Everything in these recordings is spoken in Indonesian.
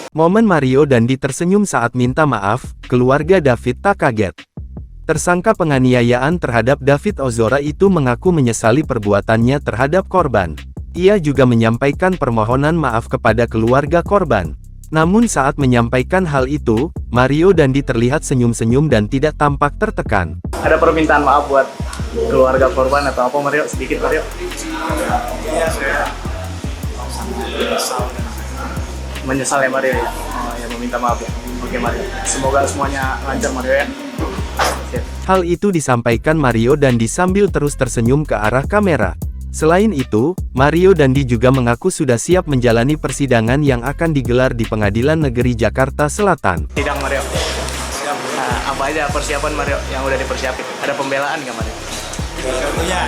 Momen Mario Dandi tersenyum saat minta maaf, keluarga David tak kaget. Tersangka penganiayaan terhadap David Ozora itu mengaku menyesali perbuatannya terhadap korban. Ia juga menyampaikan permohonan maaf kepada keluarga korban. Namun saat menyampaikan hal itu, Mario Dandi terlihat senyum-senyum dan tidak tampak tertekan. Ada permintaan maaf buat keluarga korban atau apa, Mario? Sedikit, Mario. Iya, saya Menyesal ya, Mario ya? Oh ya, meminta maaf ya. Oke, Mario. Semoga semuanya lancar, Mario ya. Hal itu disampaikan Mario Dandi sambil terus tersenyum ke arah kamera. Selain itu, Mario Dandi juga mengaku sudah siap menjalani persidangan yang akan digelar di Pengadilan Negeri Jakarta Selatan. Sidang, Mario. Nah, apa aja persiapan, Mario, yang udah dipersiapin? Ada pembelaan nggak, Mario? tentunya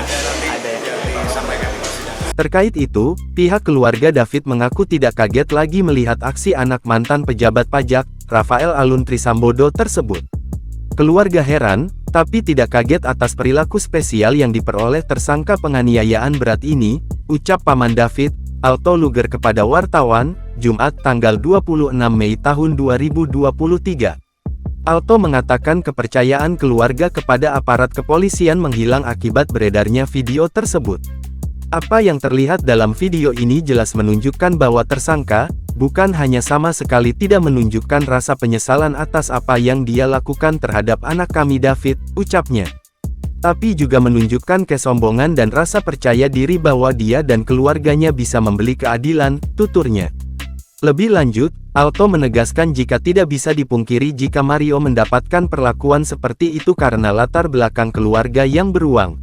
Ada ya. disampaikan di persidangan. Terkait itu, pihak keluarga David mengaku tidak kaget lagi melihat aksi anak mantan pejabat pajak, Rafael Alun Trisambodo tersebut. Keluarga heran, tapi tidak kaget atas perilaku spesial yang diperoleh tersangka penganiayaan berat ini, ucap Paman David, Alto Luger kepada wartawan, Jumat tanggal 26 Mei tahun 2023. Alto mengatakan kepercayaan keluarga kepada aparat kepolisian menghilang akibat beredarnya video tersebut. Apa yang terlihat dalam video ini jelas menunjukkan bahwa tersangka, bukan hanya sama sekali tidak menunjukkan rasa penyesalan atas apa yang dia lakukan terhadap anak kami David, ucapnya. Tapi juga menunjukkan kesombongan dan rasa percaya diri bahwa dia dan keluarganya bisa membeli keadilan, tuturnya. Lebih lanjut, Alto menegaskan jika tidak bisa dipungkiri jika Mario mendapatkan perlakuan seperti itu karena latar belakang keluarga yang beruang.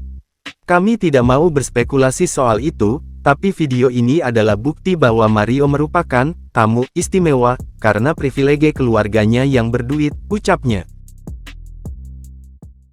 Kami tidak mau berspekulasi soal itu, tapi video ini adalah bukti bahwa Mario merupakan tamu istimewa karena privilege keluarganya yang berduit, ucapnya.